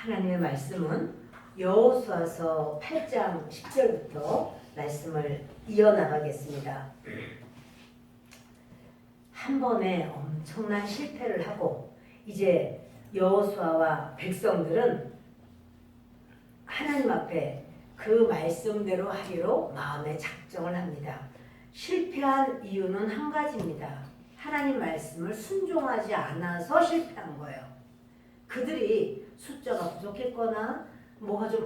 하나님의 말씀은 여호수아서 8장 10절부터 말씀을 이어나가겠습니다. 한 번에 엄청난 실패를 하고 이제 여호수아와 백성들은 하나님 앞에 그 말씀대로 하기로 마음의 작정을 합니다. 실패한 이유는 한 가지입니다. 하나님 말씀을 순종하지 않아서 실패한 거예요. 그들이 숫자가 부족했거나 뭐가 좀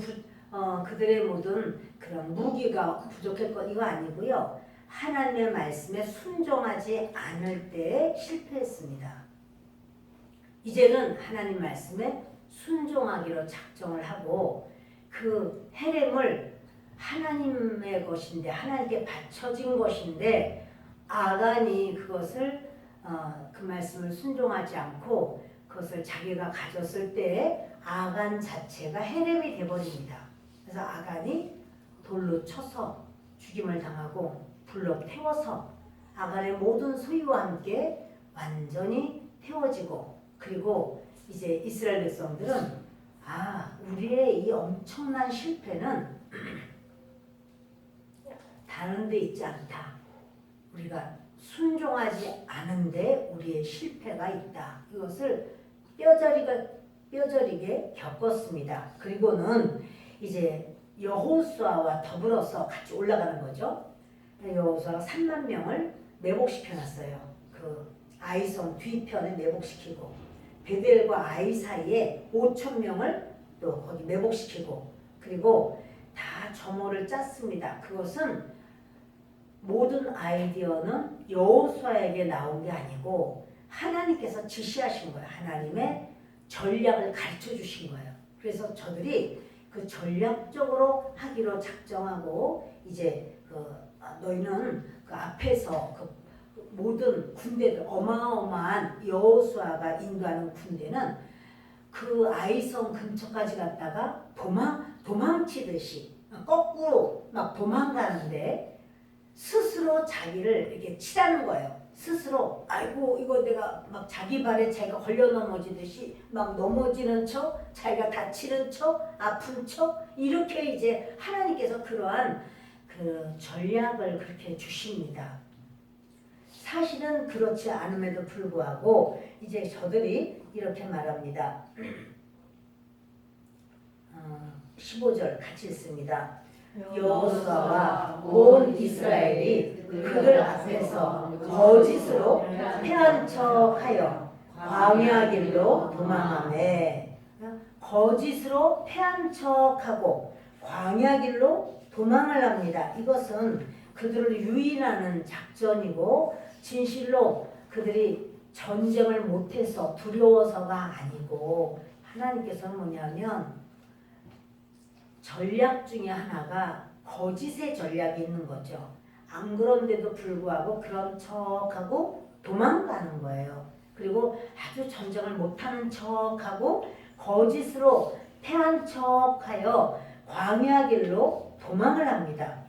그들의 모든 그런 무기가 부족했거나 이거 아니고요. 하나님의 말씀에 순종하지 않을 때에 실패했습니다. 이제는 하나님 말씀에 순종하기로 작정을 하고 그 헤렘을 하나님의 것인데 하나님께 바쳐진 것인데 아간이 그것을 그 말씀을 순종하지 않고 그것을 자기가 가졌을 때에 아간 자체가 헤렘이 되어버립니다. 그래서 아간이 돌로 쳐서 죽임을 당하고 불로 태워서 아간의 모든 소유와 함께 완전히 태워지고 그리고 이제 이스라엘 백성들은 우리의 이 엄청난 실패는 다른 데 있지 않다. 우리가 순종하지 않은데 우리의 실패가 있다. 이것을 뼈저리게 겪었습니다. 그리고는 이제 여호수아와 더불어서 같이 올라가는 거죠. 여호수아가 3만 명을 매복시켜놨어요. 그 아이성 뒤편에 매복시키고 베델과 아이 사이에 5천 명을 또 거기 매복시키고 그리고 다 점호를 짰습니다. 그것은 모든 아이디어는 여호수아에게 나온 게 아니고 하나님께서 지시하신 거예요. 하나님의 전략을 가르쳐 주신 거예요. 그래서 저들이 그 전략적으로 하기로 작정하고 이제 너희는 그 앞에서 그 모든 군대들 어마어마한 여호수아가 인도하는 군대는 그 아이성 근처까지 갔다가 도망치듯이 거꾸로 막 도망가는데 스스로 자기를 이렇게 치라는 거예요. 스스로 아이고 이거 내가 막 자기 발에 자기가 걸려 넘어지듯이 막 넘어지는 척 자기가 다치는 척 아픈 척 이렇게 이제 하나님께서 그러한 그 전략을 그렇게 주십니다. 사실은 그렇지 않음에도 불구하고 이제 저들이 이렇게 말합니다. 15절 같이 읽습니다. 여호수아와 온 이스라엘이 그들 앞에서 거짓으로 패한 척하여 광야 길로 도망하매 거짓으로 패한 척하고 광야 길로 도망을 합니다. 이것은 그들을 유인하는 작전이고 진실로 그들이 전쟁을 못해서 두려워서가 아니고 하나님께서는 뭐냐면 전략 중에 하나가 거짓의 전략이 있는 거죠. 안 그런데도 불구하고 그런 척하고 도망가는 거예요. 그리고 아주 전쟁을 못하는 척하고 거짓으로 패한 척하여 광야 길로 도망을 합니다.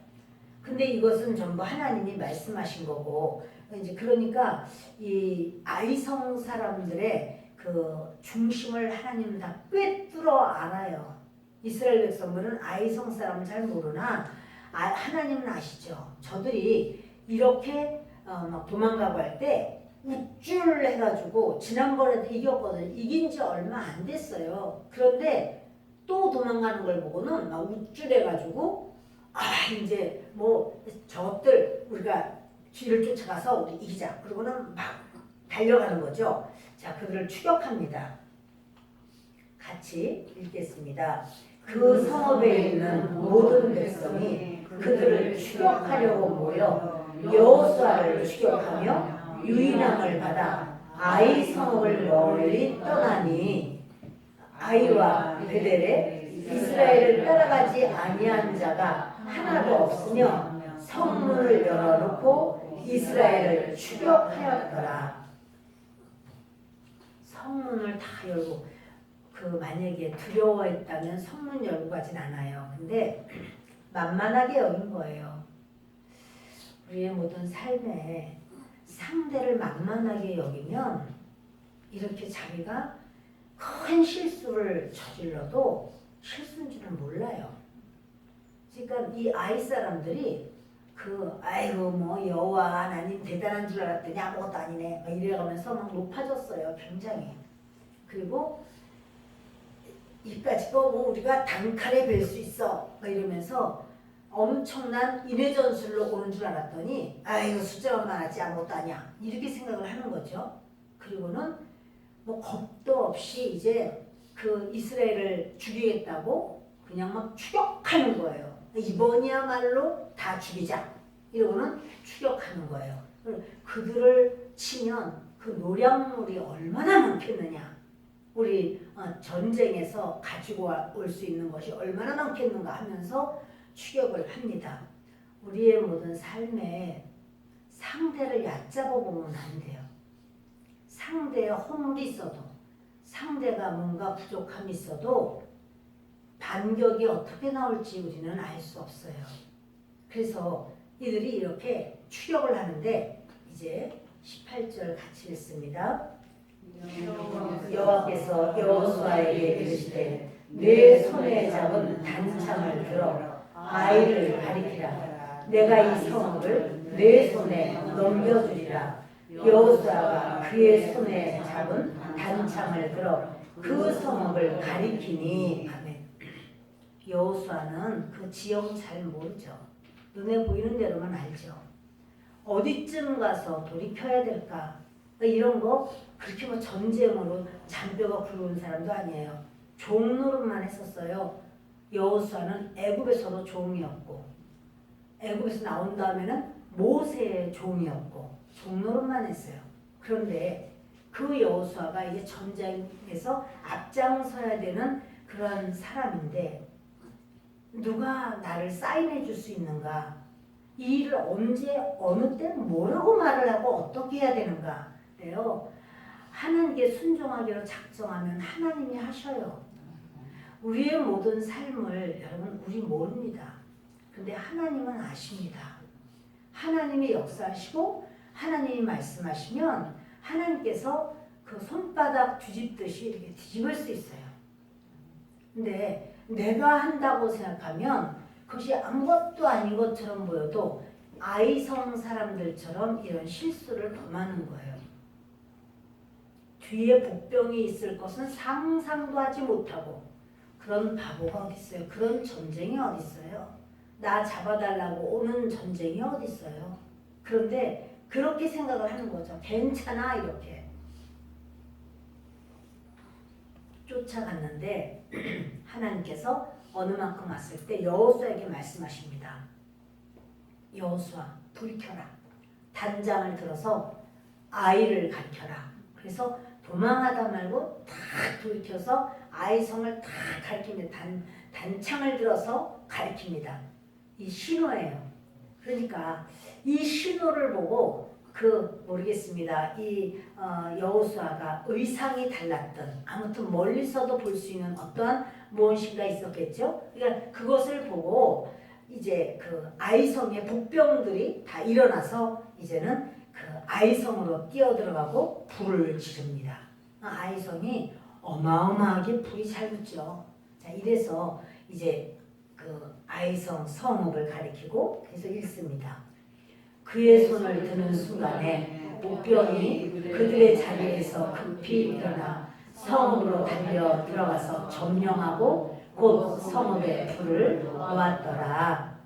근데 이것은 전부 하나님이 말씀하신 거고 이제 그러니까 이 아이성 사람들의 그 중심을 하나님은 다 꿰뚫어 알아요. 이스라엘 백성들은 아이성 사람은 잘 모르나 하나님은 아시죠. 저들이 이렇게 막 도망가고 할 때 우쭐 해가지고 지난번에도 이겼거든요. 이긴 지 얼마 안 됐어요. 그런데 또 도망가는 걸 보고는 막 우쭐해가지고 이제 뭐 저것들 우리가 뒤를 쫓아가서 우리 이기자. 그러고는 막 달려가는 거죠. 자, 그들을 추격합니다. 같이 읽겠습니다. 그 성읍에 있는 모든 백성이 그들을 추격하려고 모여 여호수아를 추격하며 유인함을 받아 아이 성읍을 멀리 떠나니 아이와 베델에 이스라엘을 따라가지 아니한 자가 하나도 없으며 성문을 열어놓고 이스라엘을 추격하였더라. 성문을 다 열고 만약에 두려워했다면 성문 열고 가진 않아요. 근데 만만하게 여긴 거예요. 우리의 모든 삶에 상대를 만만하게 여기면 이렇게 자기가 큰 실수를 저질러도 실수인 줄은 몰라요. 그러니까 이 아이 사람들이 아이고 뭐 여호와 하나님 대단한 줄 알았더니 아무것도 아니네 막 이래가면서 막 높아졌어요. 굉장히. 그리고 이까짓 거 뭐 우리가 단칼에 뵐 수 있어 막 이러면서 엄청난 인해전술로 오는 줄 알았더니 아이고 숫자만 많았지 아무것도 아니야 이렇게 생각을 하는 거죠. 그리고는 뭐 겁도 없이 이제 그 이스라엘을 죽이겠다고 그냥 막 추격하는 거예요. 이번이야말로 다 죽이자 이러고는 추격하는 거예요. 그들을 치면 그 노량물이 얼마나 많겠느냐, 우리 전쟁에서 가지고 올 수 있는 것이 얼마나 많겠는가 하면서 추격을 합니다. 우리의 모든 삶에 상대를 얕잡아 보면 안 돼요. 상대의 허물이 있어도, 상대가 뭔가 부족함이 있어도 반격이 어떻게 나올지 우리는 알 수 없어요. 그래서 이들이 이렇게 추격을 하는데 이제 18절 같이 읽습니다. 여호와께서 여호수아에게 이르시되 내 손에 잡은 단창을 들어 아이를 가리키라. 내가 이 성읍을 내 손에 넘겨주리라. 여호수아가 그의 손에 잡은 단창을 들어 그 성읍을 가리키니. 아멘. 여호수아는 그 지역 잘 모르죠. 눈에 보이는 대로만 알죠. 어디쯤 가서 돌이켜야 될까? 이런 거 그렇게 뭐 전쟁으로 잔뼈가 굵은 사람도 아니에요. 종 노릇만 했었어요. 여호수아는 애굽에서도 종이었고, 애굽에서 나온 다음에는 모세의 종이었고, 종 노릇만 했어요. 그런데 그 여호수아가 이제 전쟁에서 앞장서야 되는 그런 사람인데 누가 나를 사인해 줄 수 있는가? 이 일을 언제 어느 때 뭐라고 말을 하고 어떻게 해야 되는가? 래요. 하나님께 순종하기로 작정하면 하나님이 하셔요. 우리의 모든 삶을 여러분 우리 모릅니다. 근데 하나님은 아십니다. 하나님이 역사하시고 하나님이 말씀하시면 하나님께서 그 손바닥 뒤집듯이 이렇게 뒤집을 수 있어요. 근데 내가 한다고 생각하면 그것이 아무것도 아닌 것처럼 보여도 아이성 사람들처럼 이런 실수를 범하는 거예요. 뒤에 복병이 있을 것은 상상도 하지 못하고, 그런 바보가 어디 있어요? 그런 전쟁이 어디 있어요? 나 잡아달라고 오는 전쟁이 어디 있어요? 그런데 그렇게 생각을 하는 거죠. 괜찮아 이렇게. 쫓아갔는데 하나님께서 어느 만큼 왔을 때 여호수아에게 말씀하십니다. 여호수아 돌이켜라. 단장을 들어서 아이를 가리켜라. 그래서 도망하다 말고 탁 돌이켜서 아이 성을 탁 가리킵니다. 단창을 들어서 가리킵니다. 이 신호예요. 그러니까 이 신호를 보고 모르겠습니다. 이 여호수아가 의상이 달랐던, 아무튼 멀리서도 볼 수 있는 어떠한 무엇인가 있었겠죠. 그러니까 그것을 보고 이제 그 아이성의 복병들이 다 일어나서 이제는 그 아이성으로 뛰어들어가고 불을 지릅니다. 아이성이 어마어마하게 불이 잘 붙죠. 자, 이래서 이제 그 아이성 성읍을 가리키고 그래서 읽습니다. 그의 손을 드는 순간에 복병이 그들의 자리에서 급히 일어나 성읍으로 달려 들어가서 점령하고 곧 성읍에 불을 놓았더라.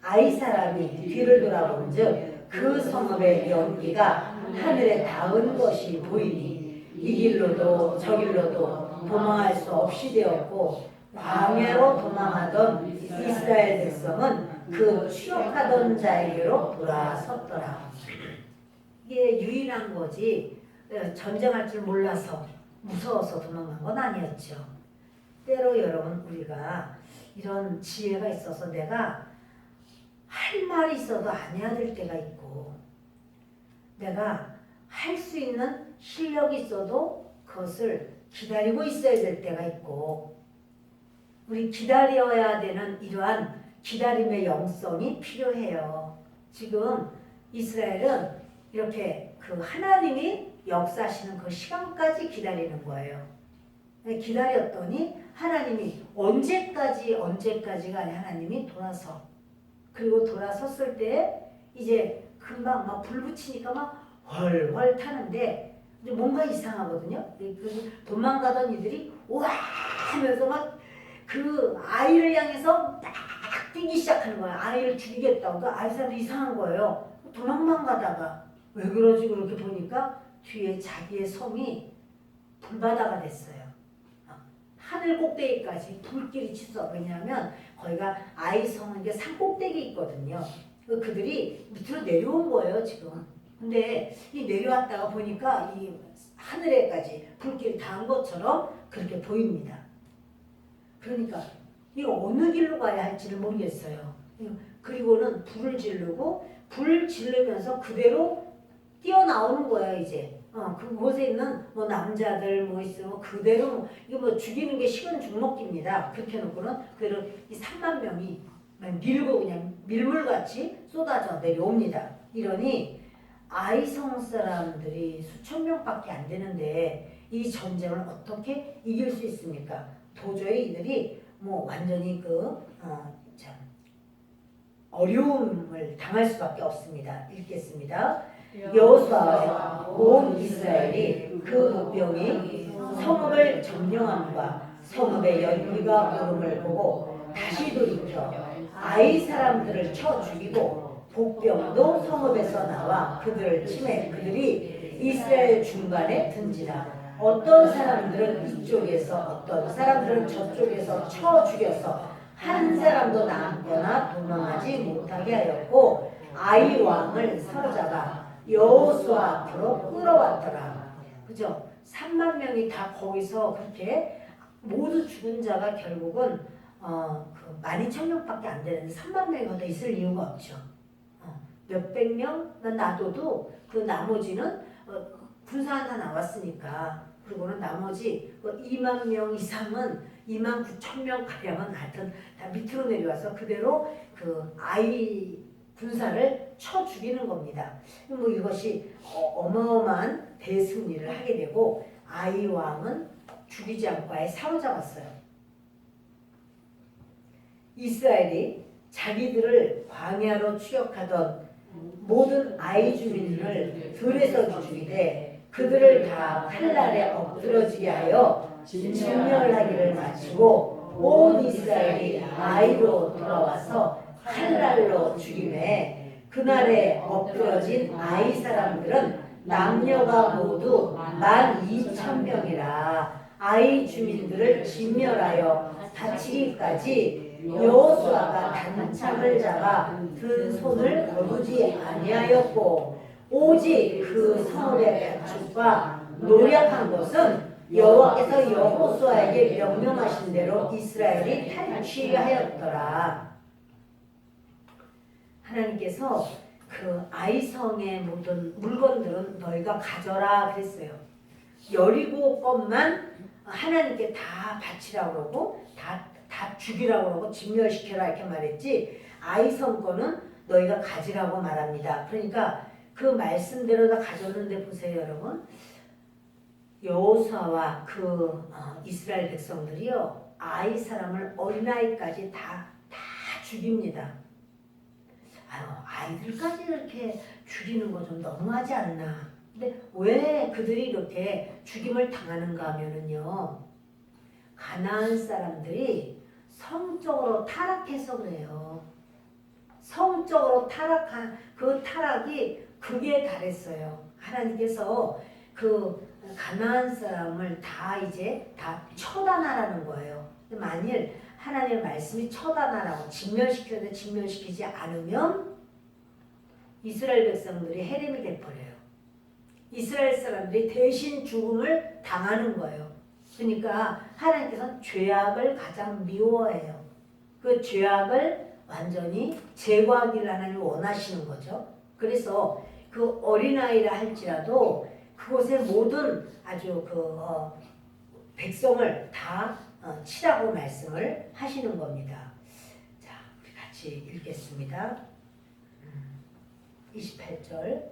아이 사람이 뒤를 돌아본즉 그 성읍의 연기가 하늘에 닿은 것이 보이니 이 길로도 저 길로도 도망할 수 없이 되었고, 광야로 도망하던 이스라엘 백성은 그 추격하던 자에게로 돌아섰더라. 이게 유일한 거지 전쟁할 줄 몰라서 무서워서 도망간 건 아니었죠. 때로 여러분 우리가 이런 지혜가 있어서 내가 할 말이 있어도 안 해야 될 때가 있고, 내가 할 수 있는 실력이 있어도 그것을 기다리고 있어야 될 때가 있고, 우리 기다려야 되는 이러한 기다림의 영성이 필요해요. 지금 이스라엘은 이렇게 그 하나님이 역사하시는 그 시간까지 기다리는 거예요. 기다렸더니 하나님이 언제까지가 아니라 하나님이 그리고 돌아섰을 때 이제 금방 막 불 붙이니까 막 훨훨 타는데 이제 뭔가 이상하거든요. 그래서 도망가던 이들이 와 하면서 막 그 아이를 향해서 막 뛰기 시작하는 거야. 아이를 죽이겠다고. 그러니까 아이 사람도 이상한 거예요. 도망만 가다가 왜 그러지 그렇게 보니까 뒤에 자기의 성이 불바다가 됐어요. 하늘 꼭대기까지 불길이 치솟아. 왜냐하면 거기가 아이성은 게 산 꼭대기 있거든요. 그들이 밑으로 내려온 거예요 지금. 근데 이 내려왔다가 보니까 이 하늘에까지 불길이 닿은 것처럼 그렇게 보입니다. 그러니까 이거 어느 길로 가야 할지를 모르겠어요. 그리고는 불을 지르면서 그대로 뛰어나오는 거야 이제. 그곳에 있는 뭐 남자들 뭐 있으면 그대로 이거 뭐 죽이는 게 식은 죽 먹기입니다. 그렇게 해놓고는 그대로 이 3만 명이 밀고 그냥 밀물같이 쏟아져 내려옵니다. 이러니 아이성 사람들이 수천 명밖에 안 되는데 이 전쟁을 어떻게 이길 수 있습니까? 도저히 이들이 뭐 완전히 어려움을 당할 수밖에 없습니다. 읽겠습니다. 여호수아와 온 이스라엘이 그 복병이 성읍을 점령함과 성읍의 연기가 오름을 보고 다시 돌이켜 아이 사람들을 쳐 죽이고 복병도 성읍에서 나와 그들을 치매 그들이 이스라엘 중간에 든지라. 어떤 사람들은 이쪽에서 어떤 사람들은 저쪽에서 쳐 죽여서 한 사람도 남거나 도망하지 못하게 하였고 아이 왕을 사로잡아 여호수아 앞으로 끌어왔더라. 그죠? 3만 명이 다 거기서 그렇게 모두 죽은 자가 결국은 12,000명밖에 안 되는데 3만 명이 더 있을 이유가 없죠. 몇백 명 놔둬도 그 나머지는 군사 하나 나왔으니까. 그리고는 나머지 2만 명 이상은 2만 9천 명 가량은 하여튼 다 밑으로 내려와서 그대로 그 아이 군사를 쳐 죽이는 겁니다. 뭐 이것이 어마어마한 대승리를 하게 되고 아이 왕은 죽이지 않고 아예 사로잡았어요. 이스라엘이 자기들을 광야로 추격하던 모든 아이 주민을 들에서 죽이되 그들을 다 칼날에 엎드러지게 하여 진멸하기를 마치고 온 이스라엘이 아이로 돌아와서 칼날로 죽임에 그날에 엎드러진 아이 사람들은 남녀가 모두 12,000명이라. 아이 주민들을 진멸하여 다치기까지 여호수아가 단창을 잡아 든 손을 거두지 아니하였고 오직 그 성읍의 가축과 노력한 것은 여호와께서 여호수아에게 명령하신 대로 이스라엘이 탈취하였더라. 하나님께서 그 아이성의 모든 물건들은 너희가 가져라 그랬어요. 여리고 것만 하나님께 다 바치라고 그러고 다 죽이라고 그러고 진멸시켜라 이렇게 말했지 아이성 거는 너희가 가지라고 말합니다. 그러니까 그 말씀대로 다 가졌는데 보세요 여러분. 여호수아와 그 이스라엘 백성들이요 아이 사람을 어린아이까지 다 죽입니다. 아이들까지 이렇게 죽이는 거 좀 너무하지 않나. 근데 왜 그들이 이렇게 죽임을 당하는가 하면은요 가나안 사람들이 성적으로 타락해서 그래요. 성적으로 타락한 그 타락이 극에 달했어요. 하나님께서 그 가나안 사람을 이제 다 처단하라는 거예요. 만일 하나님의 말씀이 처단하라고 진멸시켜도 진멸시키지 않으면 이스라엘 백성들이 해림이 돼버려요. 이스라엘 사람들이 대신 죽음을 당하는 거예요. 그러니까 하나님께서는 죄악을 가장 미워해요. 그 죄악을 완전히 제거하기를 하나님이 원하시는 거죠. 그래서 그 어린아이라 할지라도 그곳의 모든 아주 백성을 다 치라고 말씀을 하시는 겁니다. 자, 우리 같이 읽겠습니다. 28절.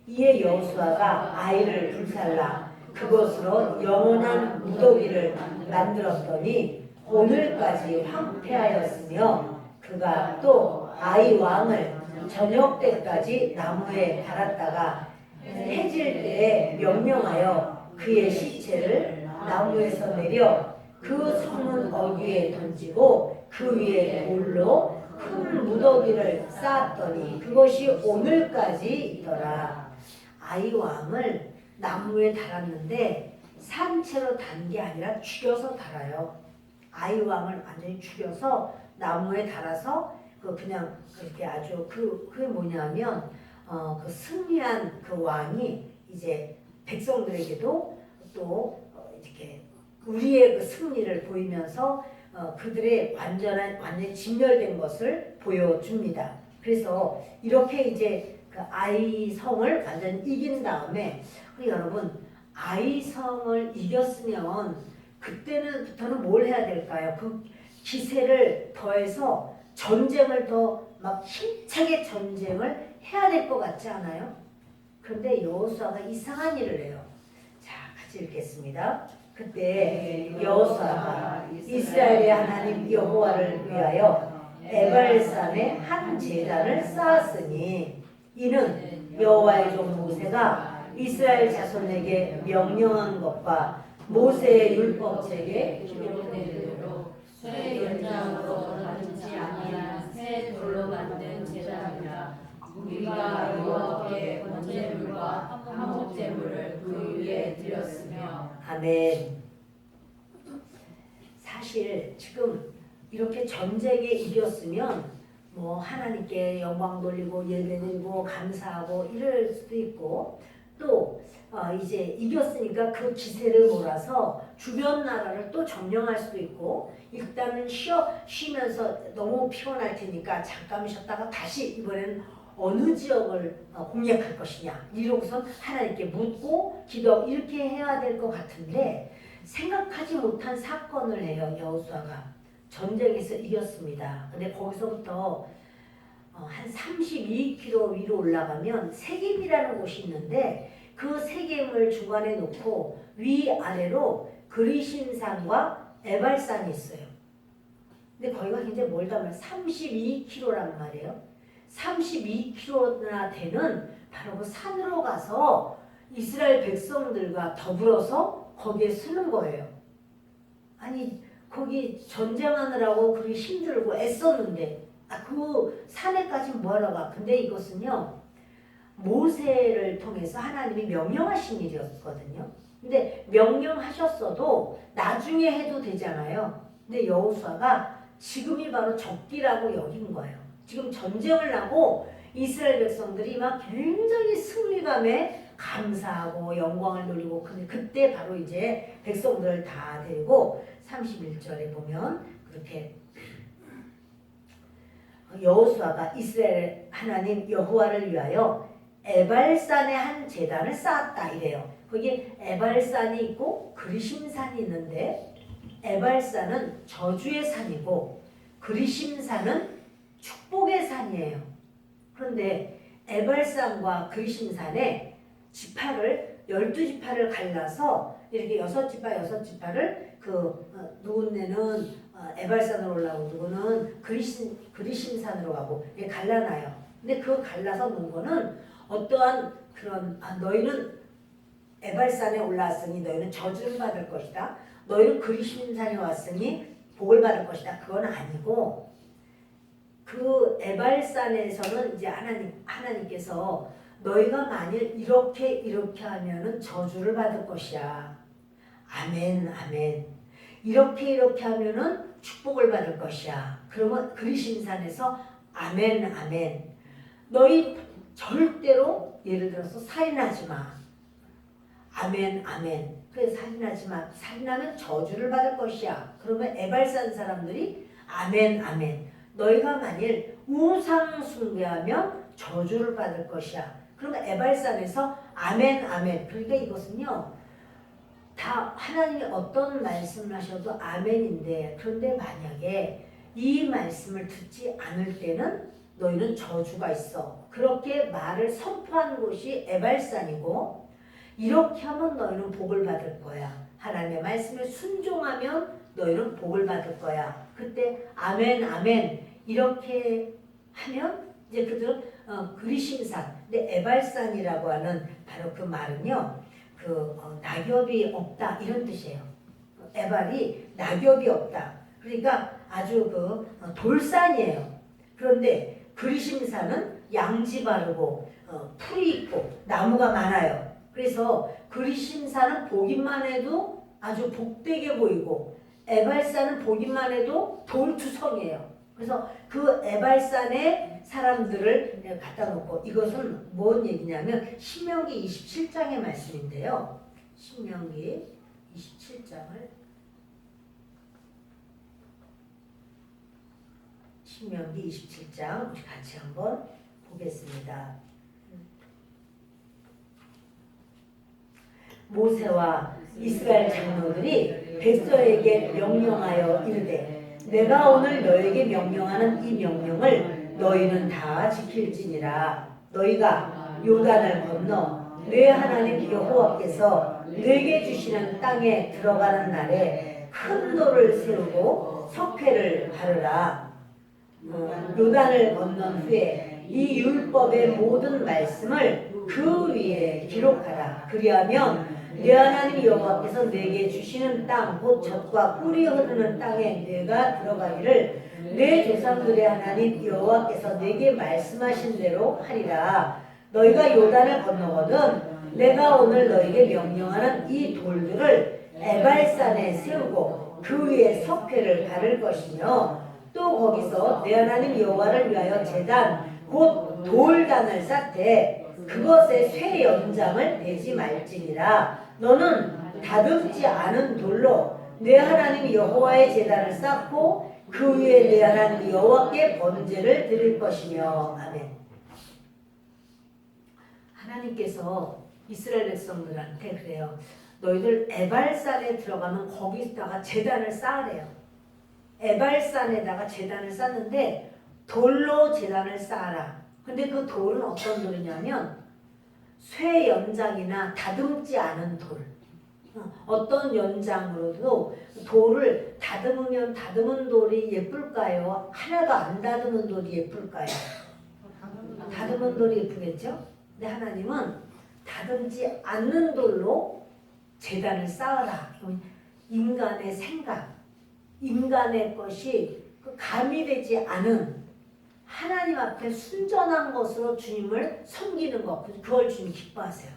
이에 여호수아가 아이를 불살라 그것으로 영원한 무더기를 만들었더니 오늘까지 황폐하였으며 그가 또 아이 왕을 저녁 때까지 나무에 달았다가 해질 때에 명령하여 그의 시체를 나무에서 내려 그 성문 어귀에 던지고 그 위에 돌로 큰 무더기를 쌓았더니 그것이 오늘까지 있더라. 아이 왕을 나무에 달았는데 산채로 단 게 아니라 죽여서 달아요. 아이 왕을 완전히 죽여서 나무에 달아서 그냥 그렇게 아주 그게 뭐냐면 그 승리한 그 왕이 이제 백성들에게도 또 이렇게 우리의 그 승리를 보이면서 그들의 완전히 진멸된 것을 보여줍니다. 그래서 이렇게 이제 그 아이 성을 완전히 이긴 다음에 여러분 아이 성을 이겼으면 그때는부터는 뭘 해야 될까요? 그 기세를 더해서 전쟁을 더 막 힘차게 전쟁을 해야 될 것 같지 않아요? 그런데 여호수아가 이상한 일을 해요. 자, 같이 읽겠습니다. 그때 여호수아가 이스라엘의 하나님 여호와를 위하여 에발산에 한 제단을 쌓았으니 이는 여호와의 종 모세가 이스라엘 자손에게 명령한 것과 모세의 율법책에 기록된 대로 쇠 연장으로 다듬지 아니한 새 돌로 만든 제단이라. 우리가 여호와께 번제물과 화목제물을 그 위에 드렸으며. 아멘. 사실 지금 이렇게 전쟁에 이겼으면 뭐 하나님께 영광 돌리고 예배드리고 감사하고 이럴 수도 있고 또 이제 이겼으니까 그 기세를 몰아서 주변 나라를 또 점령할 수도 있고 일단은 쉬면서 너무 피곤할 테니까 잠깐 쉬었다가 다시 이번에는 어느 지역을 공략할 것이냐 이러고선 하나님께 묻고 기도 이렇게 해야 될 것 같은데 생각하지 못한 사건을 해요. 여호수아가 전쟁에서 이겼습니다. 근데 거기서부터 한 32km 위로 올라가면 세겜이라는 곳이 있는데 그 세겜을 중간에 놓고 위아래로 그리심산과 에발산이 있어요. 근데 거기가 굉장히 멀단 말이에요. 32km란 말이에요. 32km나 되는 바로 그 산으로 가서 이스라엘 백성들과 더불어서 거기에 쓰는 거예요. 아니 거기 전쟁하느라고 그렇게 힘들고 애썼는데 그 산에까지 뭐하러 가? 근데 이것은요 모세를 통해서 하나님이 명령하신 일이었거든요. 근데 명령하셨어도 나중에 해도 되잖아요. 근데 여호수아가 지금이 바로 적기라고 여긴 거예요. 지금 전쟁을 하고 이스라엘 백성들이 막 굉장히 승리감에 감사하고 영광을 돌리고 그때 바로 이제 백성들을 다 데리고 31절에 보면 그렇게 여호수아가 이스라엘 하나님 여호와를 위하여 에발산에 한 제단을 쌓았다 이래요. 거기 에발산이 있고 그리심산이 있는데 에발산은 저주의 산이고 그리심산은 축복의 산이에요. 그런데 에발산과 그리심산에 지파를 12지파를 갈라서 이렇게 6지파를 누구네는 에발산으로 올라오고 누구는 그리심산으로 가고 이렇게 갈라놔요. 근데 그 갈라서 놓은 거는 어떠한 그런 너희는 에발산에 올라왔으니 너희는 저주를 받을 것이다. 너희는 그리심산에 왔으니 복을 받을 것이다. 그건 아니고 그 에발산에서는 이제 하나님께서 너희가 만일 이렇게 하면은 저주를 받을 것이야. 아멘, 아멘. 이렇게 하면은 축복을 받을 것이야. 그러면 그리심산에서 아멘, 아멘. 너희 절대로 예를 들어서 살인하지 마. 아멘, 아멘. 그래서 살인하지 마. 살인하면 저주를 받을 것이야. 그러면 에발산 사람들이 아멘, 아멘. 너희가 만일 우상 숭배하면 저주를 받을 것이야. 그러면 에발산에서 아멘, 아멘. 그러니까 이것은요. 다 하나님이 어떤 말씀을 하셔도 아멘인데 그런데 만약에 이 말씀을 듣지 않을 때는 너희는 저주가 있어. 그렇게 말을 선포한 곳이 에발산이고 이렇게 하면 너희는 복을 받을 거야. 하나님의 말씀에 순종하면 너희는 복을 받을 거야. 그때 아멘 아멘 이렇게 하면 이제 그들은 그리심산, 근데 에발산이라고 하는 바로 그 말은요, 낙엽이 없다 이런 뜻이에요. 에발이 낙엽이 없다. 그러니까 아주 돌산이에요. 그런데 그리심산은 양지 바르고 풀이 있고 나무가 많아요. 그래서 그리심산은 보기만 해도 아주 복되게 보이고 에발산은 보기만 해도 돌투성이에요. 그래서 그 에발산에 사람들을 갖다 놓고 이것은 뭔 얘기냐면 신명기 27장의 말씀인데요. 신명기 27장을 신명기 27장 우리 같이 한번 보겠습니다. 모세와 이스라엘 장로들이 백성에게 명령하여 이르되 내가 오늘 너에게 명령하는 이 명령을 너희는 다 지킬지니라. 너희가 요단을 건너 내 하나님 여호와께서 내게 주시는 땅에 들어가는 날에 큰 돌을 세우고 석회를 바르라. 요단을 건넌 후에 이 율법의 모든 말씀을 그 위에 기록하라. 그리하면 내 하나님 여호와께서 내게 주시는 땅 곧 젖과 꿀이 흐르는 땅에 내가 들어가기를 내 조상들의 하나님 여호와께서 내게 말씀하신 대로 하리라. 너희가 요단을 건너거든 내가 오늘 너희에게 명령하는 이 돌들을 에발산에 세우고 그 위에 석회를 바를 것이며 또 거기서 내 하나님 여호와를 위하여 제단 곧 돌단을 쌓되 그것에 쇠 연장을 내지 말지니라. 너는 다듬지 않은 돌로 내 하나님 여호와의 제단을 쌓고 그 위에 내 하나님 여호와께 번제를 드릴 것이며. 아멘. 하나님께서 이스라엘 백성들한테 그래요. 너희들 에발산에 들어가면 거기다가 제단을 쌓으래요. 에발산에다가 제단을 쌓는데 돌로 제단을 쌓아라. 근데 그 돌은 어떤 돌이냐면 쇠 연장이나 다듬지 않은 돌. 어떤 연장으로도 돌을 다듬으면 다듬은 돌이 예쁠까요? 하나도 안 다듬은 돌이 예쁠까요? 다듬은 돌이 예쁘겠죠? 근데 하나님은 다듬지 않는 돌로 제단을 쌓아라. 인간의 생각, 인간의 것이 가미되지 않은 하나님 앞에 순전한 것으로 주님을 섬기는 것, 그걸 주님 기뻐하세요.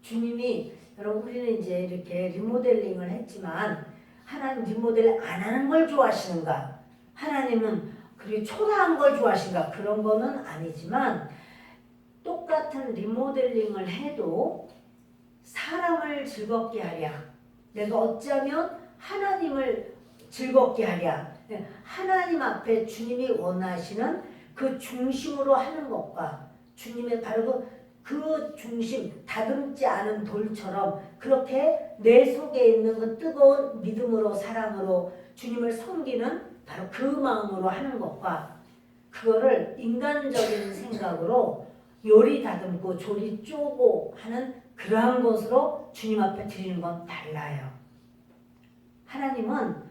주님이 여러분 우리는 이제 이렇게 리모델링을 했지만 하나님 리모델 안 하는 걸 좋아하시는가? 하나님은 그리고 초라한 걸 좋아하시는가? 그런 거는 아니지만 똑같은 리모델링을 해도 사람을 즐겁게 하랴. 내가 어찌하면 하나님을 즐겁게 하랴. 하나님 앞에 주님이 원하시는 그 중심으로 하는 것과 주님의 바로 그 중심, 다듬지 않은 돌처럼 그렇게 내 속에 있는 그 뜨거운 믿음으로 사랑으로 주님을 섬기는 바로 그 마음으로 하는 것과 그거를 인간적인 생각으로 요리 다듬고 조리 쪼고 하는 그러한 것으로 주님 앞에 드리는 건 달라요. 하나님은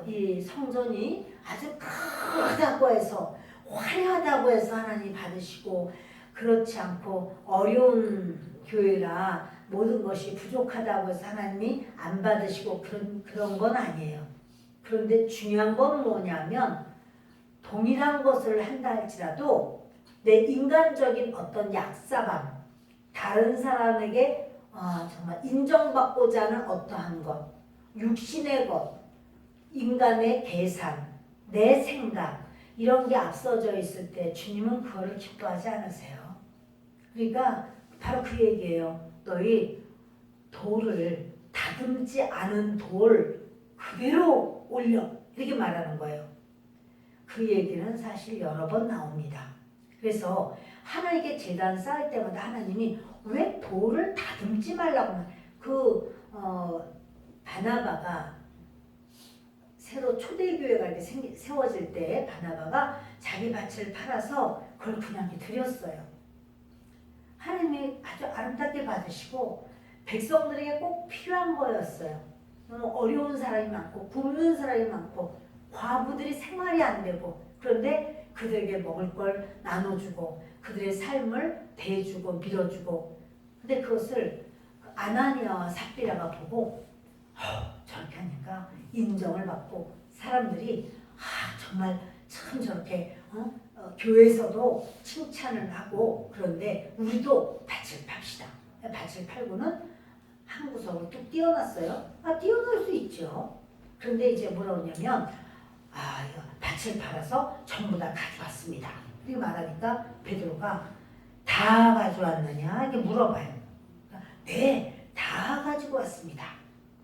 이 성전이 아주 크다고 해서 화려하다고 해서 하나님 받으시고 그렇지 않고 어려운 교회라 모든 것이 부족하다고 해서 하나님이 안 받으시고 그런 건 아니에요. 그런데 중요한 건 뭐냐면 동일한 것을 한다 할지라도 내 인간적인 어떤 약사감, 다른 사람에게 정말 인정받고자 하는 어떠한 것, 육신의 것, 인간의 계산, 내 생각 이런 게 앞서져 있을 때 주님은 그거를 기뻐하지 않으세요. 그러니까 바로 그 얘기예요. 너희 돌을 다듬지 않은 돌 그대로 올려 이렇게 말하는 거예요. 그 얘기는 사실 여러 번 나옵니다. 그래서 하나님께 제단 쌓을 때마다 하나님이 왜 돌을 다듬지 말라고 바나바가 새로 초대교회가 이렇게 세워질 때 바나바가 자기 밭을 팔아서 그걸 그냥 드렸어요. 하나님이 아주 아름답게 받으시고 백성들에게 꼭 필요한 거였어요. 너무 어려운 사람이 많고 굶는 사람이 많고 과부들이 생활이 안 되고 그런데 그들에게 먹을 걸 나눠주고 그들의 삶을 대해주고 밀어주고 근데 그것을 아나니아와 삽비라가 보고 저렇게 하니까 인정을 받고 사람들이 정말 참 저렇게 교회에서도 칭찬을 하고 그런데 우리도 밭을 팝시다. 밭을 팔고는 한 구석으로 뚝 띄어놨어요. 띄어놓을 수 있죠. 그런데 이제 뭐라 그러냐면 이거 밭을 팔아서 전부 다 가져왔습니다. 이렇게 말하니까 베드로가 다 가져왔느냐 이렇게 물어봐요. 네, 다 가지고 왔습니다.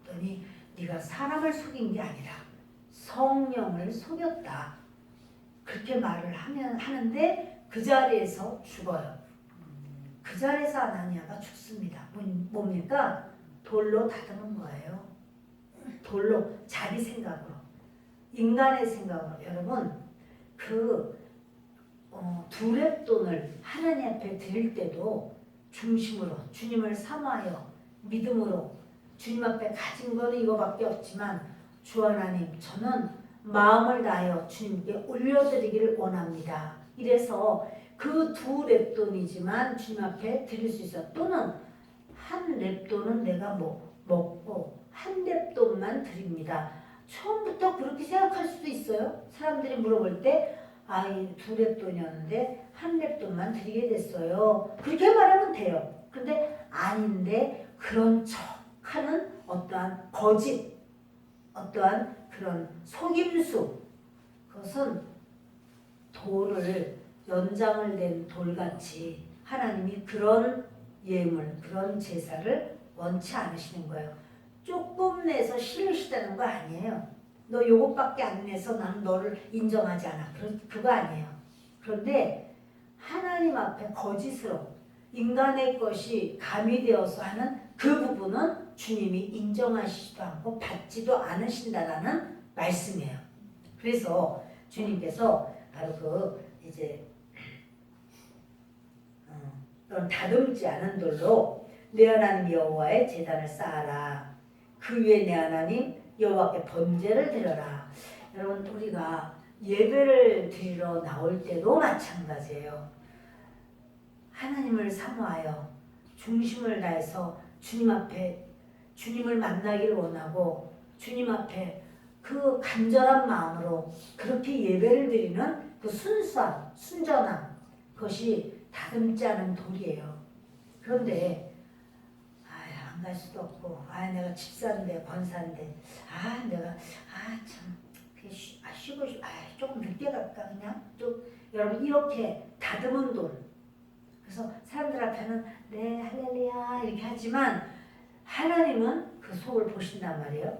그랬더니 네가 사람을 속인 게 아니라 성령을 속였다. 그렇게 말을 하는데 그 자리에서 죽어요. 그 자리에서 아나니아가 죽습니다. 뭡니까? 돌로 다듬은 거예요. 돌로 자기 생각으로 인간의 생각으로 여러분 두 렙돈을 하나님 앞에 드릴 때도 중심으로 주님을 사모하여 믿음으로 주님 앞에 가진 거는 이거밖에 없지만 주 하나님 저는 마음을 다하여 주님께 올려드리기를 원합니다. 이래서 그 두 렙돈이지만 주님 앞에 드릴 수 있어. 또는 한 렙돈은 내가 먹고 한 렙돈만 드립니다. 처음부터 그렇게 생각할 수도 있어요. 사람들이 물어볼 때 두 렙돈이었는데 한 렙돈만 드리게 됐어요. 그렇게 말하면 돼요. 근데 아닌데 그런 척하는 어떠한 거짓, 어떠한 그런 속임수 그것은 돌을 연장을 낸 돌같이 하나님이 그런 예물, 그런 제사를 원치 않으시는 거예요. 조금 내서 싫으시다는 거 아니에요. 너 요것밖에 안 내서 나는 너를 인정하지 않아. 그거 아니에요. 그런데 하나님 앞에 거짓으로 인간의 것이 가미되어서 하는 그 부분은 주님이 인정하시지도 않고 받지도 않으신다라는 말씀이에요. 그래서 주님께서 바로 이제 너는 다듬지 않은 돌로 내 하나님 여호와의 제단을 쌓아라. 그 위에 내 하나님 여호와께 번제를 드려라. 여러분 우리가 예배를 드리러 나올 때도 마찬가지예요. 하나님을 사모하여 중심을 다해서 주님 앞에 주님을 만나기를 원하고 주님 앞에 그 간절한 마음으로 그렇게 예배를 드리는 그 순수함, 순전함 그것이 다듬지 않은 돌이에요. 그런데 안 갈 수도 없고 내가 집사인데 권사인데 내가 참 쉬고 조금 늦게 갈까 그냥 또 여러분 이렇게 다듬은 돌 그래서 사람들 앞에는 네 할렐루야 이렇게 하지만 하나님은 그 속을 보신단 말이에요.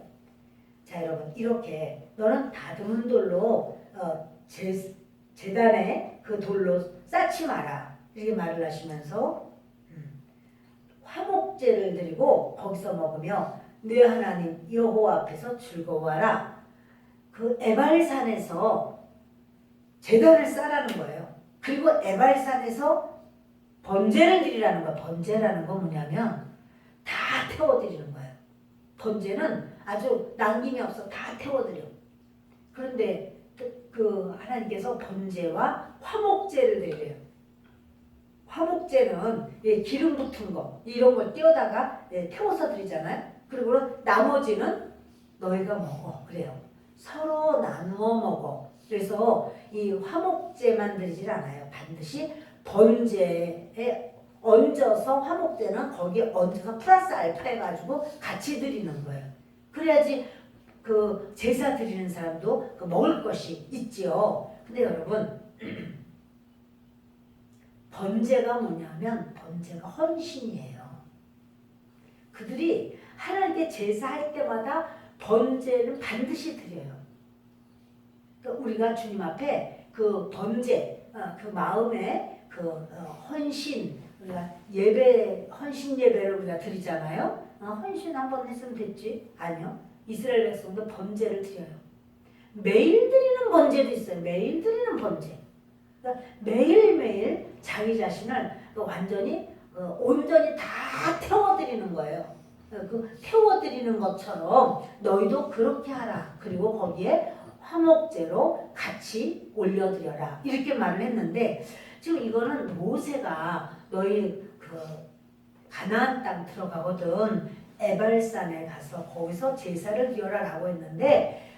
자 여러분 이렇게 너는 다듬은 돌로 제단에 그 돌로 쌓지 마라 이렇게 말을 하시면서 화목제를 드리고 거기서 먹으며 네 하나님 여호와 앞에서 즐거워하라. 그 에발산에서 제단을 쌓라는 거예요. 그리고 에발산에서 번제를 드리라는 거예요. 번제라는 건 뭐냐면 다 태워드리는 거예요. 번제는 아주 남김이 없어 다 태워드려. 그런데 그 하나님께서 번제와 화목제를 드려요. 화목제는 기름 붙은 거 이런 걸 띄어다가 태워서 드리잖아요. 그리고 나머지는 너희가 먹어 그래요. 서로 나누어 먹어. 그래서 이 화목제만 드리질 않아요. 반드시 번제에 얹어서 화목제는 거기에 얹어서 플러스 알파 해가지고 같이 드리는 거예요. 그래야지 그 제사 드리는 사람도 그 먹을 것이 있지요. 근데 여러분 번제가 뭐냐면 번제가 헌신이에요. 그들이 하나님께 제사할 때마다 번제는 반드시 드려요. 그러니까 우리가 주님 앞에 그 번제, 그 마음의 그 헌신, 우리가 예배, 헌신 예배를 우리가 드리잖아요. 헌신 한번 했으면 됐지? 아니요. 이스라엘 백성도 번제를 드려요. 매일 드리는 번제도 있어요. 매일 드리는 번제. 그러니까 매일매일 자기 자신을 완전히 온전히 다 태워드리는 거예요. 그 태워드리는 것처럼 너희도 그렇게 하라. 그리고 거기에 화목제로 같이 올려드려라. 이렇게 말을 했는데 지금 이거는 모세가 너희 그 가나안 땅 들어가거든 에발산에 가서 거기서 제사를 드려라라고 했는데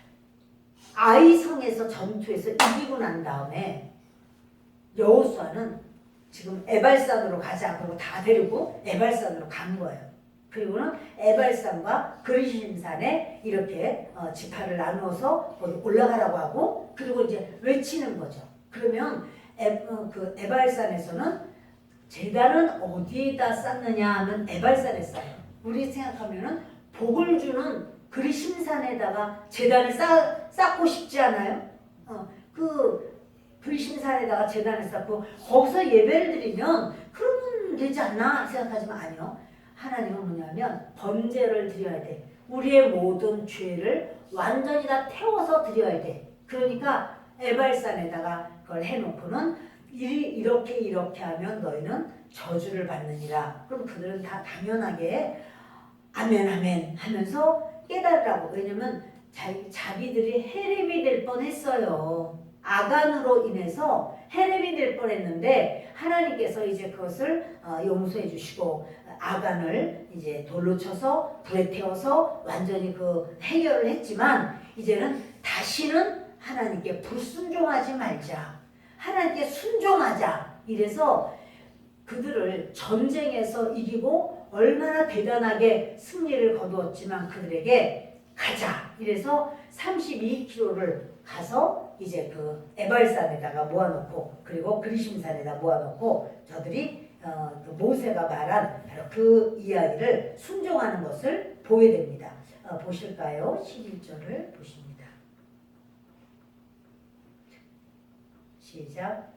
아이성에서 전투에서 이기고 난 다음에 여호수아는 지금 에발산으로 가자 그러고 다 데리고 에발산으로 간 거예요. 그리고는 에발산과 그리심산에 이렇게 지파를 나누어서 거기 올라가라고 하고 그리고 이제 외치는 거죠. 그러면 그 에발산에서는 제단은 어디에다 쌓느냐 하면 에발산에 쌓아요. 우리 생각하면은 복을 주는 그리심산에다가 제단을 쌓고 싶지 않아요? 그 그리심산에다가 제단을 쌓고 거기서 예배를 드리면 그러면 되지 않나 생각하지만 아니요. 하나님은 뭐냐면 번제를 드려야 돼. 우리의 모든 죄를 완전히 다 태워서 드려야 돼. 그러니까 에발산에다가 그걸 해놓고는 이렇게 하면 너희는 저주를 받느니라. 그럼 그들은 다 당연하게 아멘 아멘 하면서 깨달으라고. 왜냐면 자기들이 헤렙이 될 뻔했어요. 아간으로 인해서 헤렙이 될 뻔했는데 하나님께서 이제 그것을 용서해 주시고 아간을 이제 돌로 쳐서 불에 태워서 완전히 그 해결을 했지만 이제는 다시는 하나님께 불순종하지 말자. 하나님께 순종하자. 이래서 그들을 전쟁에서 이기고 얼마나 대단하게 승리를 거두었지만 그들에게 가자. 이래서 32km를 가서 이제 그 에발산에다가 모아놓고 그리고 그리심산에다 모아놓고 저들이 그 모세가 말한 바로 그 이야기를 순종하는 것을 보게 됩니다. 보실까요? 11절을 보십니다. 시작.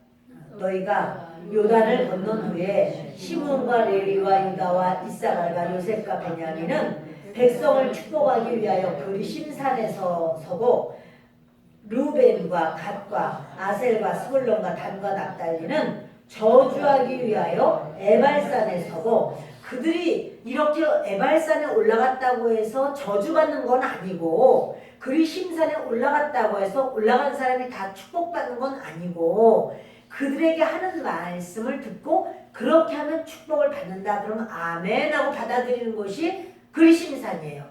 너희가 요단을 건넌 후에 시므온과 레위와 유다와 이사갈과 요셉과 베냐민은 백성을 축복하기 위하여 그리심산에서 서고 르벤과 갓과 아셀과 스불론과 단과 납달리는 저주하기 위하여 에발산에 서고 그들이 이렇게 에발산에 올라갔다고 해서 저주받는 건 아니고 그리심산에 올라갔다고 해서 올라간 사람이 다 축복받는 건 아니고 그들에게 하는 말씀을 듣고 그렇게 하면 축복을 받는다. 그러면 아멘 하고 받아들이는 것이 그리심산이에요.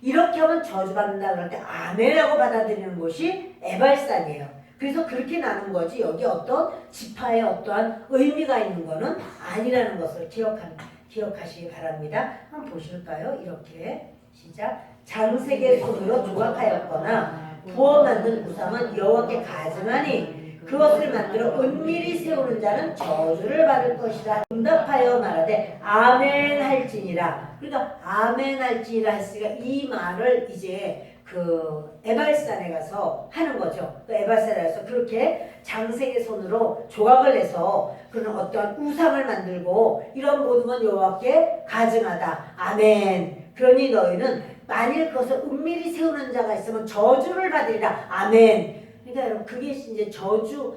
이렇게 하면 저주받는다 그럴 때 아멘 하고 받아들이는 것이 에발산이에요. 그래서 그렇게 나눈 거지 여기 어떤 지파에 어떠한 의미가 있는 거는 아니라는 것을 기억하시기 바랍니다. 한번 보실까요? 이렇게 시작. 장색의 손으로 조각하였거나 부어 만든 우상은 여호와께 가증하니 그것을 만들어 은밀히 세우는 자는 저주를 받을 것이다. 응답하여 말하되 아멘 할지니라. 그러니까 아멘 할지니라 했으니까 이 말을 이제 그 에발산에 가서 하는 거죠. 그 에발산에 가서 그렇게 장색의 손으로 조각을 해서 그런 어떠한 우상을 만들고 이런 모든 건 여호와께 가증하다. 아멘. 그러니 너희는 만일 그것을 은밀히 세우는 자가 있으면 저주를 받으리라. 아멘. 그러니까 여러분 그게 이제 저주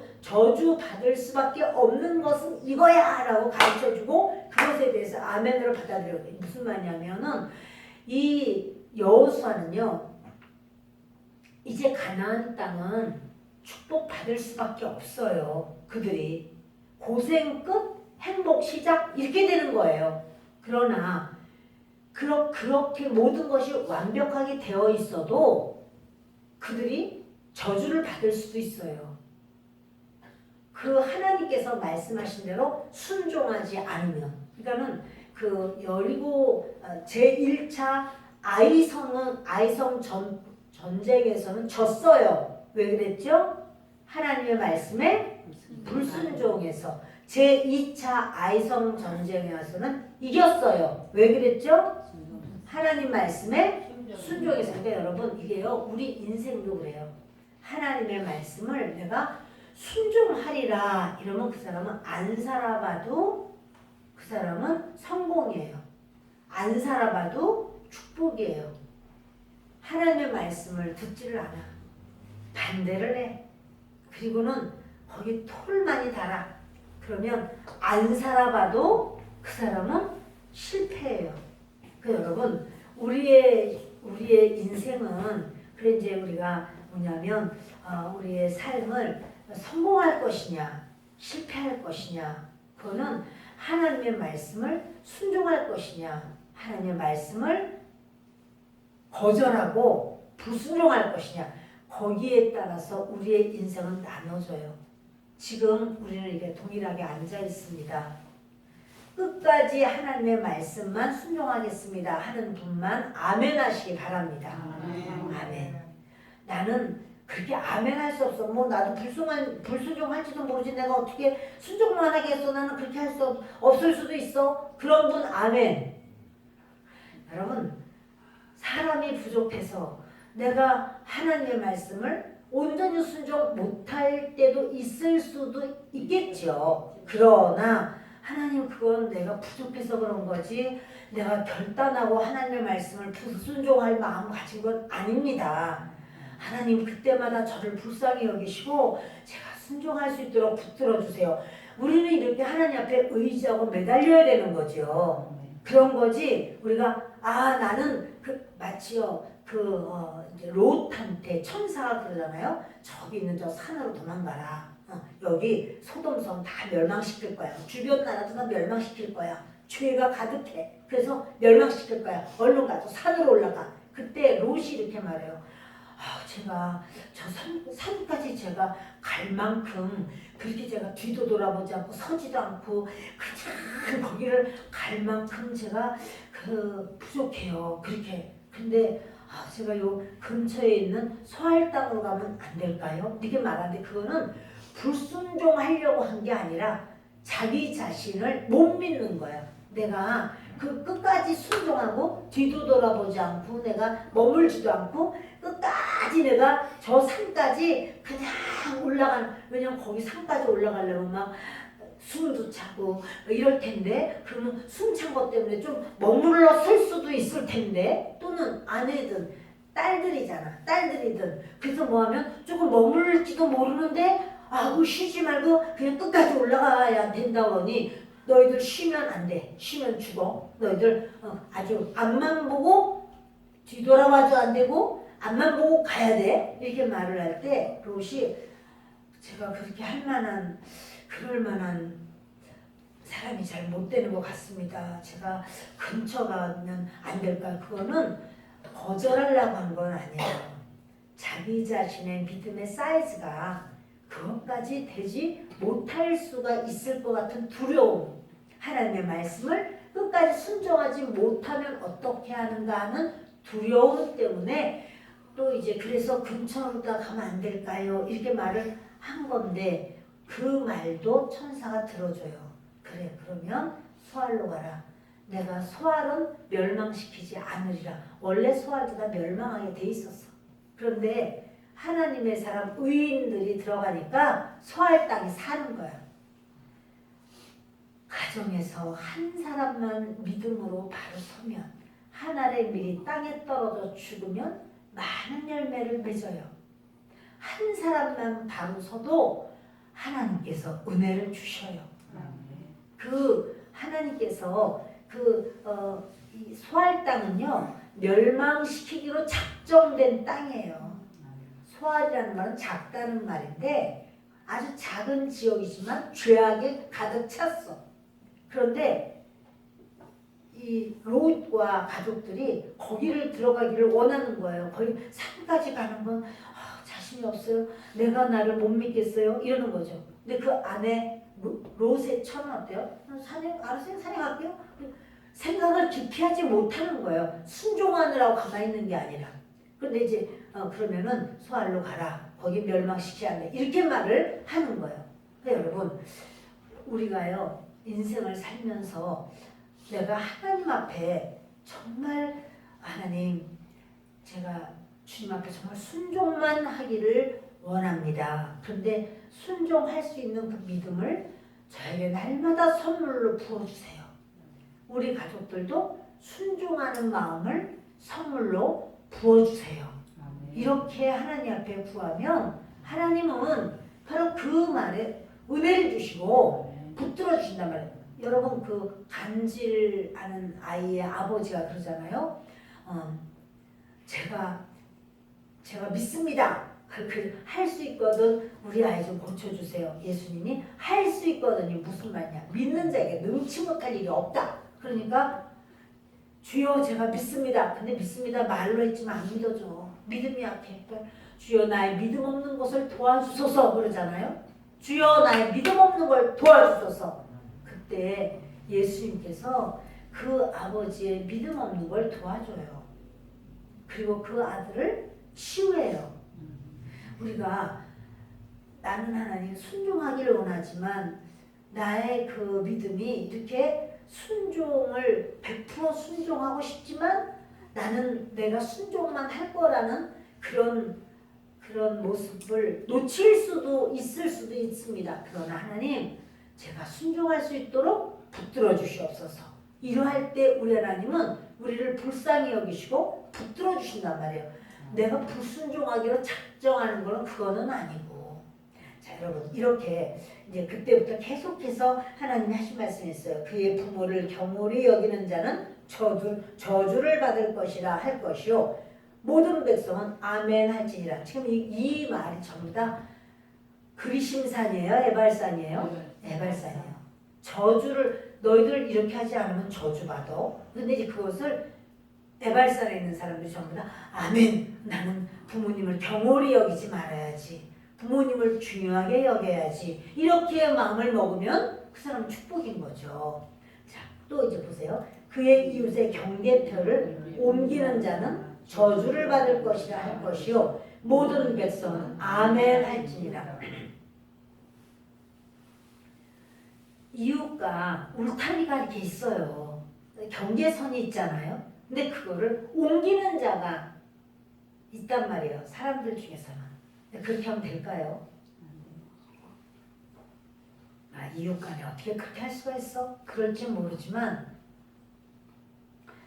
받을 수밖에 없는 것은 이거야라고 가르쳐주고 그것에 대해서 아멘으로 받아들여요. 무슨 말이냐면은 이 여호수아는요 이제 가나안 땅은 축복 받을 수밖에 없어요. 그들이 고생 끝 행복 시작 이렇게 되는 거예요. 그러나 그렇게 모든 것이 완벽하게 되어 있어도 그들이 저주를 받을 수도 있어요. 그 하나님께서 말씀하신 대로 순종하지 않으면. 그러니까는 그 여리고 제1차 아이성 전쟁에서는 졌어요. 왜 그랬죠? 하나님의 말씀에 불순종해서. 제2차 아이성 전쟁에서는 이겼어요. 왜 그랬죠? 하나님 말씀에 순종해서. 그러니까 여러분 이게요 우리 인생도 그래요. 하나님의 말씀을 내가 순종하리라 이러면 그 사람은 안 살아봐도 그 사람은 성공이에요. 안 살아봐도 축복이에요. 하나님의 말씀을 듣지를 않아. 반대를 해. 그리고는 거기 톨 많이 달아. 그러면 안 살아봐도 그 사람은 실패해요. 그 여러분 우리의 인생은 그래 이제 우리가 뭐냐면 우리의 삶을 성공할 것이냐 실패할 것이냐 그거는 하나님의 말씀을 순종할 것이냐 하나님의 말씀을 거절하고 불순종할 것이냐 거기에 따라서 우리의 인생은 나눠져요. 지금 우리는 이렇게 동일하게 앉아 있습니다. 끝까지 하나님의 말씀만 순종하겠습니다 하는 분만 아멘 하시기 바랍니다. 아멘. 나는 그렇게 아멘 할 수 없어. 뭐 나도 불순종할지도 모르지. 내가 어떻게 순종만 하겠어. 나는 그렇게 할 수 없을 수도 있어. 그런 분 아멘. 여러분 사람이 부족해서 내가 하나님의 말씀을 온전히 순종 못할 때도 있을 수도 있겠죠. 그러나 하나님 그건 내가 부족해서 그런 거지 내가 결단하고 하나님의 말씀을 불순종할 마음 가진 건 아닙니다. 하나님 그때마다 저를 불쌍히 여기시고 제가 순종할 수 있도록 붙들어 주세요. 우리는 이렇게 하나님 앞에 의지하고 매달려야 되는 거죠. 그런 거지 우리가 나는 마치요 이제 롯한테 천사가 그러잖아요. 저기 있는 저 산으로 도망가라. 여기 소돔성 다 멸망시킬 거야. 주변 나라도 다 멸망시킬 거야. 죄가 가득해. 그래서 멸망시킬 거야. 얼른 가서 산으로 올라가. 그때 롯이 이렇게 말해요. 제가 저 산까지 제가 갈 만큼 그렇게 제가 뒤도 돌아보지 않고 서지도 않고 그냥 거기를 갈 만큼 제가 부족해요. 그렇게. 근데 제가 요 근처에 있는 소알 땅으로 가면 안 될까요? 이렇게 말하는데 그거는 불순종하려고 한 게 아니라 자기 자신을 못 믿는 거야. 내가 그 끝까지 순종하고 뒤도 돌아보지 않고 내가 머물지도 않고 끝까지 내가 저 산까지 그냥 왜냐면 거기 산까지 올라가려면 막 숨도 차고 이럴 텐데 그러면 숨 찬 것 때문에 좀 머물러 설 수도 있을 텐데 또는 아내든 딸들이든 그래서 뭐하면 조금 머물지도 모르는데 쉬지 말고 그냥 끝까지 올라가야 된다고 하니 너희들 쉬면 안 돼. 쉬면 죽어. 너희들 아주 앞만 보고 뒤돌아봐도 안 되고 앞만 보고 가야 돼. 이렇게 말을 할 때 롯이 제가 그렇게 그럴 만한 사람이 잘 못 되는 것 같습니다. 제가 근처 가면 안 될까요? 그거는 거절하려고 한 건 아니에요. 자기 자신의 믿음의 사이즈가 그것까지 되지 못할 수가 있을 것 같은 두려움, 하나님의 말씀을 끝까지 순종하지 못하면 어떻게 하는가 하는 두려움 때문에 또 이제 그래서 근처로 다 가면 안 될까요? 이렇게 말을 한 건데 그 말도 천사가 들어줘요. 그래 그러면 소알로 가라. 내가 소알은 멸망시키지 않으리라. 원래 소알도 다 멸망하게 돼 있었어. 그런데 하나님의 사람 의인들이 들어가니까 소알 땅이 사는 거야. 가정에서 한 사람만 믿음으로 바로 서면 한 알의 밀이 땅에 떨어져 죽으면 많은 열매를 맺어요. 한 사람만 바로 서도 하나님께서 은혜를 주셔요. 하나님께서 이 소알 땅은요 멸망시키기로 작정된 땅이에요. 소알이라는 말은 작다는 말인데 아주 작은 지역이지만 죄악에 가득 찼어. 그런데 이 롯과 가족들이 거기를 들어가기를 원하는 거예요. 거기 산까지 가는 건 자신이 없어요. 내가 나를 못 믿겠어요. 이러는 거죠. 근데 그 안에 롯의 처는 어때요? 알았어요. 산에 갈게요. 생각을 깊이 하지 못하는 거예요. 순종하느라고 가만히 있는 게 아니라. 근데 이제 그러면은 소알로 가라. 거기 멸망시키지 않네. 이렇게 말을 하는 거예요. 그러니까 여러분 우리가요 인생을 살면서 내가 하나님 앞에 정말 하나님 제가 주님 앞에 정말 순종만 하기를 원합니다. 그런데 순종할 수 있는 그 믿음을 저에게 날마다 선물로 부어주세요. 우리 가족들도 순종하는 마음을 선물로 부어주세요. 이렇게 하나님 앞에 구하면 하나님은 바로 그 말에 은혜를 주시고 붙들어 주신단 말이에요. 여러분 그 간질하는 아이의 아버지가 그러잖아요. 제가 믿습니다. 할 수 있거든 우리 아이 좀 고쳐주세요. 예수님이 할 수 있거든이 무슨 말이냐. 믿는 자에게 능치 못할 일이 없다. 그러니까 주여 제가 믿습니다. 근데 믿습니다 말로 했지만 안 믿어져. 믿음이 약해. 주여 나의 믿음 없는 것을 도와주소서 그러잖아요. 주여 나의 믿음 없는 걸 도와주소서. 그때 예수님께서 그 아버지의 믿음 없는 걸 도와줘요. 그리고 그 아들을 치유해요. 우리가 나는 하나님 순종하기를 원하지만 나의 그 믿음이 이렇게 순종을 100% 순종하고 싶지만 나는 내가 순종만 할 거라는 그런 모습을 놓칠 수도 있을 수도 있습니다. 그러나 하나님 제가 순종할 수 있도록 붙들어 주시옵소서. 이러할 때 우리 하나님은 우리를 불쌍히 여기시고 붙들어 주신단 말이에요. 내가 불순종하기로 작정하는 거는 그거는 아니고. 자 여러분 이렇게 이제 그때부터 계속해서 하나님이 하신 말씀이 있어요. 그의 부모를 경홀히 여기는 자는 저주를 받을 것이라 할 것이요 모든 백성은 아멘 할지니라. 지금 이 말이 전부 다 그리심산이에요? 에발산이에요? 에발산이에요. 저주를 너희들 이렇게 하지 않으면 저주받아. 근데 이제 그것을 에발산에 있는 사람들이 전부 다 아멘. 나는 부모님을 경홀히 여기지 말아야지. 부모님을 중요하게 여겨야지. 이렇게 마음을 먹으면 그 사람은 축복인 거죠. 자, 또 이제 보세요. 그의 이웃의 경계표를 옮기는 자는 저주를 받을 것이라 할 것이요 모든 백성은 아멘 할지니라. 이웃과 울타리가 이렇게 있어요. 경계선이 있잖아요. 근데 그거를 옮기는 자가 있단 말이에요. 사람들 중에서는. 그렇게 하면 될까요? 이웃 간에 어떻게 그렇게 할 수가 있어? 그럴지 모르지만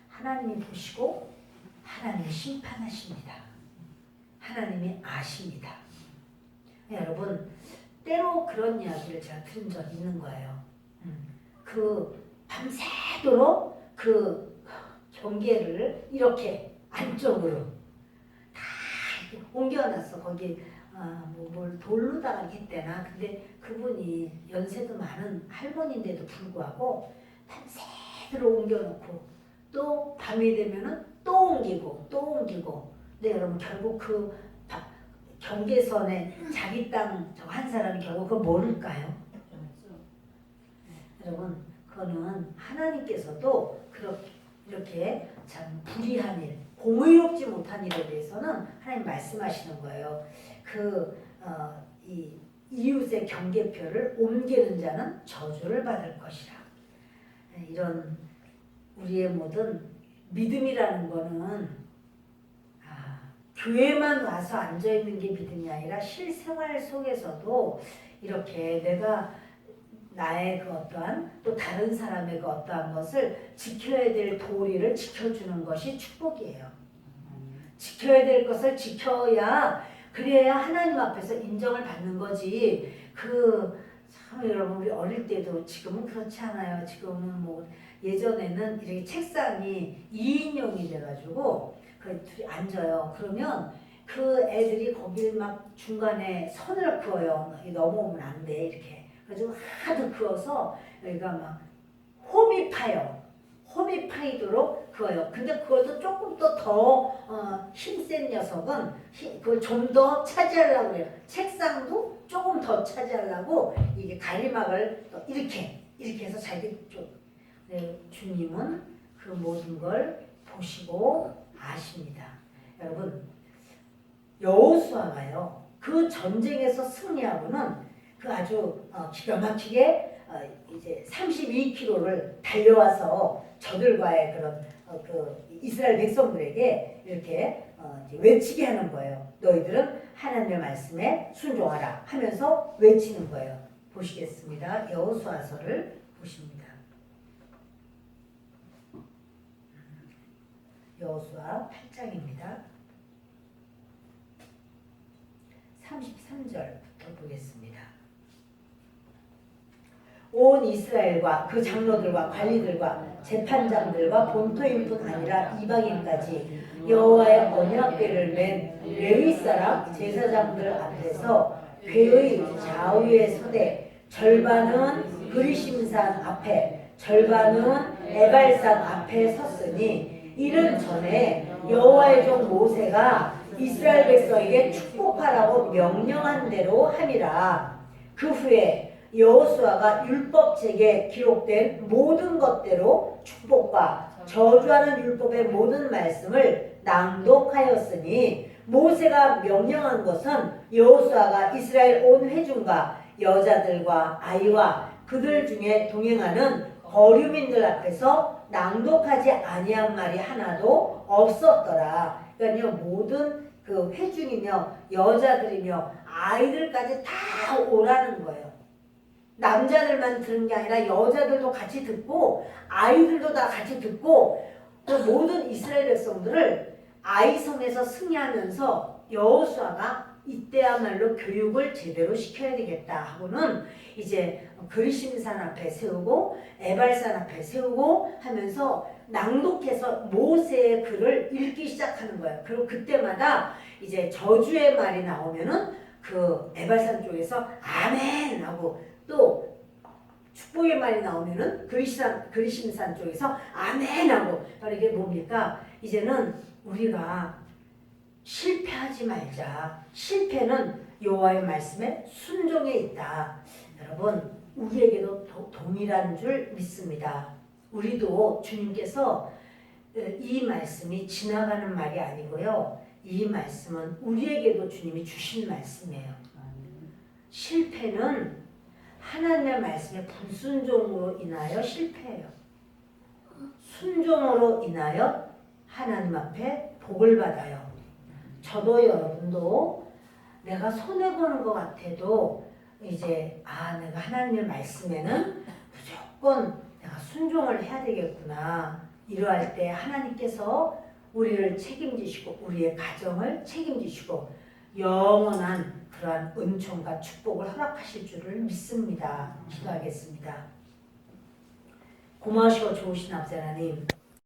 하나님이 보시고 하나님이 심판하십니다. 하나님이 아십니다. 여러분 때로 그런 이야기를 제가 들은 적이 있는 거예요. 그 밤새도록 그 경계를 이렇게 안쪽으로 다 옮겨놨어. 거기 뭘 돌로다가 했대나. 근데 그분이 연세도 많은 할머니인데도 불구하고 밤새도록 옮겨놓고 또 밤이 되면은 또 옮기고 또 옮기고. 근데 여러분 결국 그 경계선에 자기 땅 한 사람이 결국 그걸 모를까요? 여러분 그거는 하나님께서도 이렇게 참 불의한 일, 공의롭지 못한 일에 대해서는 하나님 말씀하시는 거예요. 이 이웃의 경계표를 옮기는 자는 저주를 받을 것이라. 이런 우리의 모든 믿음이라는 거는 교회만 와서 앉아있는 게 믿음이 아니라 실생활 속에서도 이렇게 내가 나의 그 어떠한 또 다른 사람의 그 어떠한 것을 지켜야 될 도리를 지켜주는 것이 축복이에요. 지켜야 될 것을 지켜야 그래야 하나님 앞에서 인정을 받는 거지. 참 여러분 우리 어릴 때도 지금은 그렇지 않아요. 지금은 뭐 예전에는 이렇게 책상이 2인용이 돼가지고 그 둘이 앉아요. 그러면 그 애들이 거길 막 중간에 선을 그어요. 넘어오면 안 돼 이렇게. 그래가지고 하도 그어서 여기가 막 홈이 파요. 홈이 파이도록 그어요. 근데 그것도 조금 더 힘센 녀석은 그걸 좀 더 차지하려고 해요. 책상도 조금 더 차지하려고 이게 가리막을 또 이렇게 해서 자기 쪽. 주님은 그 모든 걸 보시고 아십니다. 여러분 여호수아가요 그 전쟁에서 승리하고는 그 아주 기가 막히게 이제 32km를 달려와서 저들과의 그런 그 이스라엘 백성들에게 이렇게 이제 외치게 하는 거예요. 너희들은 하나님의 말씀에 순종하라 하면서 외치는 거예요. 보시겠습니다. 여호수아서를 보십니다. 여호수아 8장입니다. 33절부터 보겠습니다. 온 이스라엘과 그 장로들과 관리들과 재판장들과 본토인뿐 아니라 이방인까지 여호와의 언약궤를 맨 레위 사람 제사장들 앞에서 궤의 좌우에 서되 절반은 그리심산 앞에 절반은 에발산 앞에 섰으니 이른 전에 여호와의 종 모세가 이스라엘 백성에게 축복하라고 명령한 대로 함이라. 그 후에 여호수아가 율법책에 기록된 모든 것대로 축복과 저주하는 율법의 모든 말씀을 낭독하였으니 모세가 명령한 것은 여호수아가 이스라엘 온 회중과 여자들과 아이와 그들 중에 동행하는 거류민들 앞에서 낭독하지 아니한 말이 하나도 없었더라. 그러니까 모든 그 회중이며 여자들이며 아이들까지 다 오라는 거예요. 남자들만 들은 게 아니라 여자들도 같이 듣고 아이들도 다 같이 듣고 그 모든 이스라엘 백성들을 아이성에서 승리하면서 여호수아가 이때야말로 교육을 제대로 시켜야 되겠다 하고는 이제 그리심산 앞에 세우고 에발산 앞에 세우고 하면서 낭독해서 모세의 글을 읽기 시작하는 거예요. 그리고 그때마다 이제 저주의 말이 나오면은 그 에발산 쪽에서 아멘 하고 또 축복의 말이 나오면은 그리심산 쪽에서 아멘 하고 바로 이게 뭡니까? 이제는 우리가 실패하지 말자. 실패는 여호와의 말씀에 순종에 있다. 여러분 우리에게도 동일한 줄 믿습니다. 우리도 주님께서 이 말씀이 지나가는 말이 아니고요. 이 말씀은 우리에게도 주님이 주신 말씀이에요. 실패는 하나님의 말씀에 불순종으로 인하여 실패해요. 순종으로 인하여 하나님 앞에 복을 받아요. 저도 여러분도 내가 손해보는 것 같아도 이제 내가 하나님의 말씀에는 무조건 내가 순종을 해야 되겠구나. 이러할 때 하나님께서 우리를 책임지시고 우리의 가정을 책임지시고 영원한 그러한 은총과 축복을 허락하실 줄을 믿습니다. 기도하겠습니다. 고마우시고 좋으신 아버지 하나님,